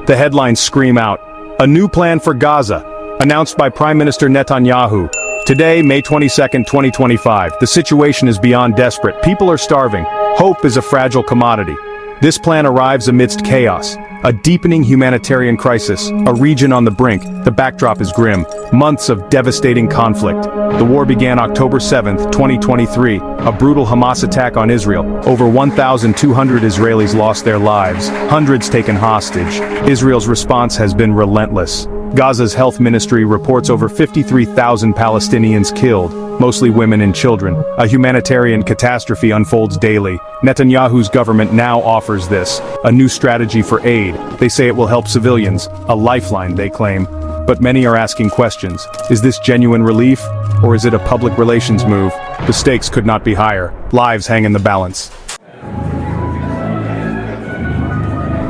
The headlines scream out, "A new plan for Gaza," announced by Prime Minister Netanyahu. Today, May 22, 2025, the situation is beyond desperate. People are starving. Hope is a fragile commodity. This plan arrives amidst chaos, a deepening humanitarian crisis, a region on the brink. The backdrop is grim. Months of devastating conflict. The war began October 7, 2023, a brutal Hamas attack on Israel. Over 1,200 Israelis lost their lives, hundreds taken hostage. Israel's response has been relentless. Gaza's health ministry reports over 53,000 Palestinians killed, mostly women and children. A humanitarian catastrophe unfolds daily. Netanyahu's government now offers this, a new strategy for aid. They say it will help civilians, a lifeline they claim. But many are asking questions. Is this genuine relief, or is it a public relations move? The stakes could not be higher. Lives hang in the balance.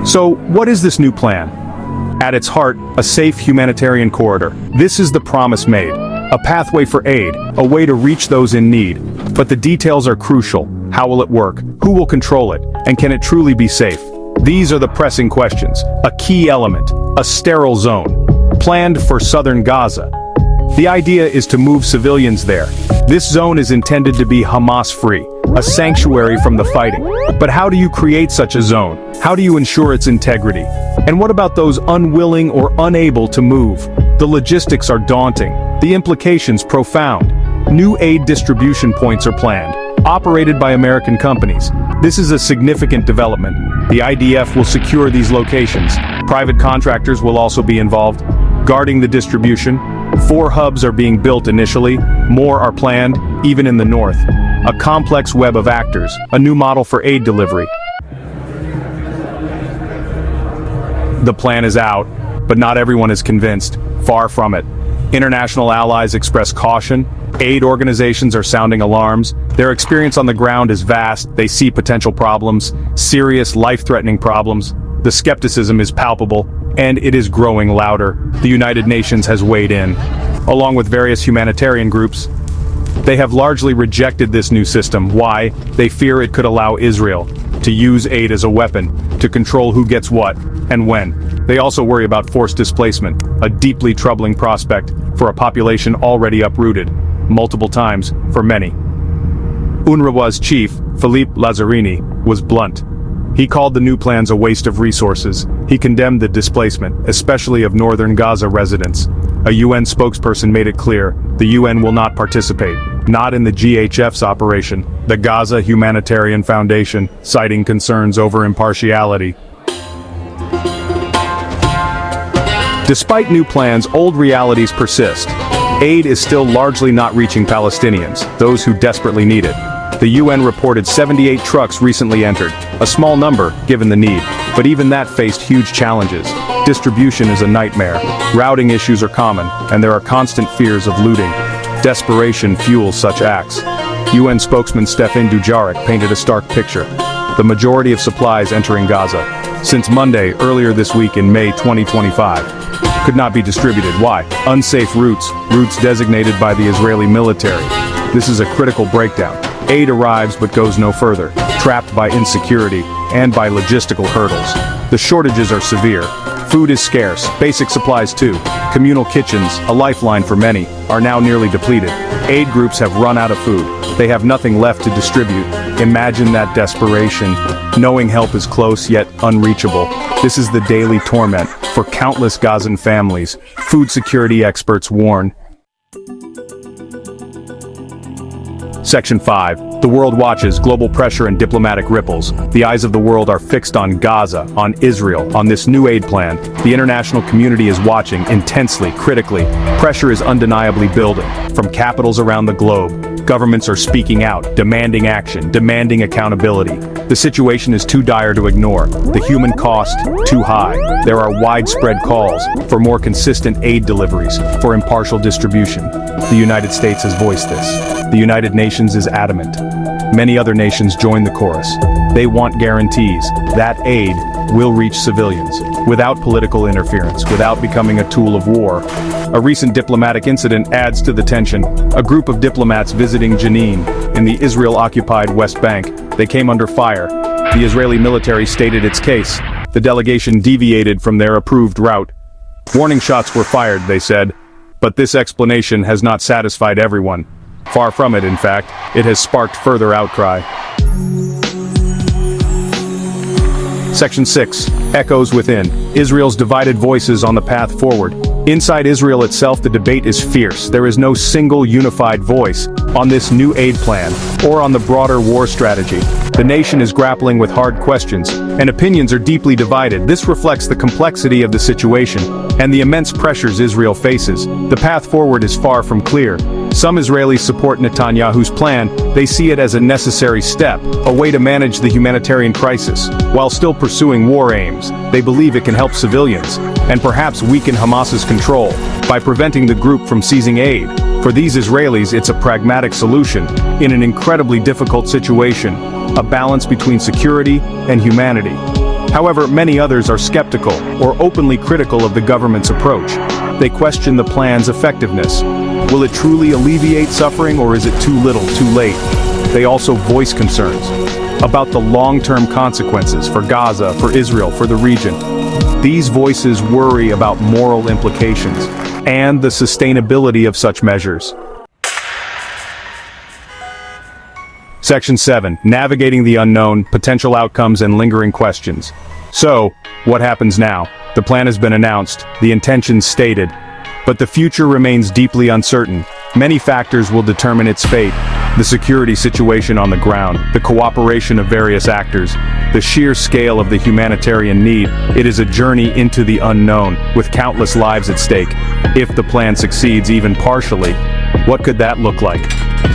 So, what is this new plan? At its heart, a safe humanitarian corridor. This is the promise made. A pathway for aid, a way to reach those in need. But the details are crucial. How will it work? Who will control it? And can it truly be safe? These are the pressing questions. A key element, a sterile zone, planned for southern Gaza. The idea is to move civilians there. This zone is intended to be Hamas-free, a sanctuary from the fighting. But how do you create such a zone? How do you ensure its integrity? And what about those unwilling or unable to move? The logistics are daunting, the implications profound. New aid distribution points are planned, operated by American companies. This is a significant development. The IDF will secure these locations. Private contractors will also be involved, guarding the distribution. 4 hubs are being built initially, more are planned, even in the north. A complex web of actors, a new model for aid delivery. The plan is out, but not everyone is convinced. Far from it. International allies express caution. Aid organizations are sounding alarms. Their experience on the ground is vast. They see potential problems, serious, life-threatening problems. The skepticism is palpable, and it is growing louder. The United Nations has weighed in, along with various humanitarian groups. They have largely rejected this new system. Why? They fear it could allow Israel to use aid as a weapon, to control who gets what, and when. They also worry about forced displacement, a deeply troubling prospect for a population already uprooted, multiple times, for many. UNRWA's chief, Philippe Lazzarini, was blunt. He called the new plans a waste of resources. He condemned the displacement, especially of northern Gaza residents. A UN spokesperson made it clear, the UN will not participate, not in the GHF's operation, the Gaza Humanitarian Foundation, citing concerns over impartiality. Despite new plans, old realities persist. Aid is still largely not reaching Palestinians, those who desperately need it. The UN reported 78 trucks recently entered, a small number, given the need, but even that faced huge challenges. Distribution is a nightmare, routing issues are common, and there are constant fears of looting. Desperation fuels such acts. UN spokesman Stefan Dujarric painted a stark picture. The majority of supplies entering Gaza, since Monday earlier this week in May 2025, could not be distributed. Why? Unsafe routes designated by the Israeli military. This is a critical breakdown. Aid arrives but goes no further, trapped by insecurity and by logistical hurdles. The shortages are severe. Food is scarce, basic supplies too. Communal kitchens, a lifeline for many, are now nearly depleted. Aid groups have run out of food. They have nothing left to distribute. Imagine that desperation, knowing help is close yet unreachable. This is the daily torment for countless Gazan families. Food security experts warn. Section 5. The world watches, global pressure and diplomatic ripples. The eyes of the world are fixed on Gaza, on Israel, on this new aid plan. The international community is watching, intensely, critically. Pressure is undeniably building. From capitals around the globe, governments are speaking out, demanding action, demanding accountability. The situation is too dire to ignore. The human cost, too high. There are widespread calls for more consistent aid deliveries, for impartial distribution. The United States has voiced this. The United Nations is adamant. Many other nations join the chorus. They want guarantees that aid will reach civilians, without political interference, without becoming a tool of war. A recent diplomatic incident adds to the tension. A group of diplomats visiting Jenin, in the Israel-occupied West Bank, they came under fire. The Israeli military stated its case. the delegation deviated from their approved route. Warning shots were fired, they said, but this explanation has not satisfied everyone. Far from it, in fact, it has sparked further outcry. Section 6. Echoes within. Israel's divided voices on the path forward. Inside Israel itself, the debate is fierce. There is no single unified voice on this new aid plan, or on the broader war strategy. The nation is grappling with hard questions, and opinions are deeply divided. This reflects the complexity of the situation, and the immense pressures Israel faces. The path forward is far from clear. Some Israelis support Netanyahu's plan. They see it as a necessary step, a way to manage the humanitarian crisis, while still pursuing war aims. They believe it can help civilians, and perhaps weaken Hamas's control, by preventing the group from seizing aid. For these Israelis, it's a pragmatic solution, in an incredibly difficult situation, a balance between security and humanity. However, many others are skeptical, or openly critical of the government's approach. They question the plan's effectiveness. Will it truly alleviate suffering, or is it too little, too late? They also voice concerns about the long-term consequences for Gaza, for Israel, for the region. These voices worry about moral implications and the sustainability of such measures. Section 7. Navigating the unknown, potential outcomes and lingering questions. So, what happens now? The plan has been announced, the intentions stated, but the future remains deeply uncertain. Many factors will determine its fate: the security situation on the ground, the cooperation of various actors, the sheer scale of the humanitarian need. It is a journey into the unknown, with countless lives at stake. If the plan succeeds even partially, what could that look like?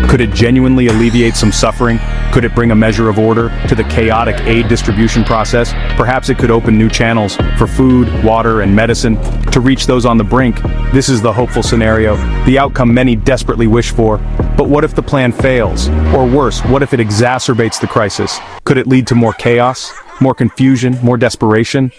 Could it genuinely alleviate some suffering? Could it bring a measure of order to the chaotic aid distribution process? Perhaps it could open new channels for food, water, and medicine to reach those on the brink. This is the hopeful scenario, the outcome many desperately wish for. But what if the plan fails? Or worse, what if it exacerbates the crisis? Could it lead to more chaos, more confusion, more desperation?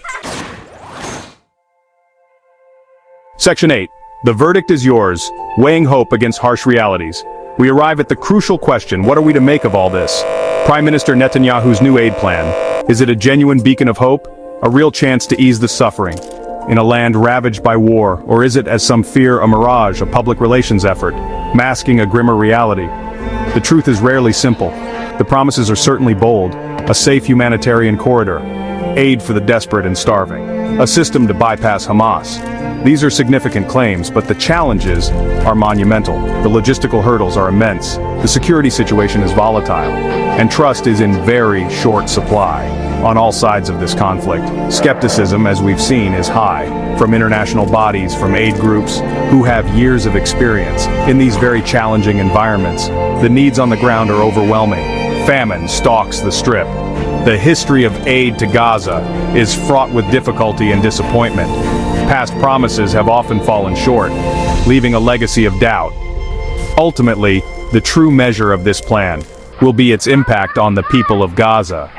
Section 8. The verdict is yours, weighing hope against harsh realities. We arrive at the crucial question: what are we to make of all this? Prime Minister Netanyahu's new aid plan. Is it a genuine beacon of hope? A real chance to ease the suffering in a land ravaged by war? Or is it, as some fear, a mirage, a public relations effort, masking a grimmer reality? The truth is rarely simple. The promises are certainly bold: a safe humanitarian corridor, aid for the desperate and starving, a system to bypass Hamas. These are significant claims, but the challenges are monumental. The logistical hurdles are immense. The security situation is volatile, and trust is in very short supply on all sides of this conflict. Skepticism, as we've seen, is high, from international bodies, from aid groups, who have years of experience in these very challenging environments. The needs on the ground are overwhelming. Famine stalks the strip. The history of aid to Gaza is fraught with difficulty and disappointment. Past promises have often fallen short, leaving a legacy of doubt. Ultimately, the true measure of this plan will be its impact on the people of Gaza.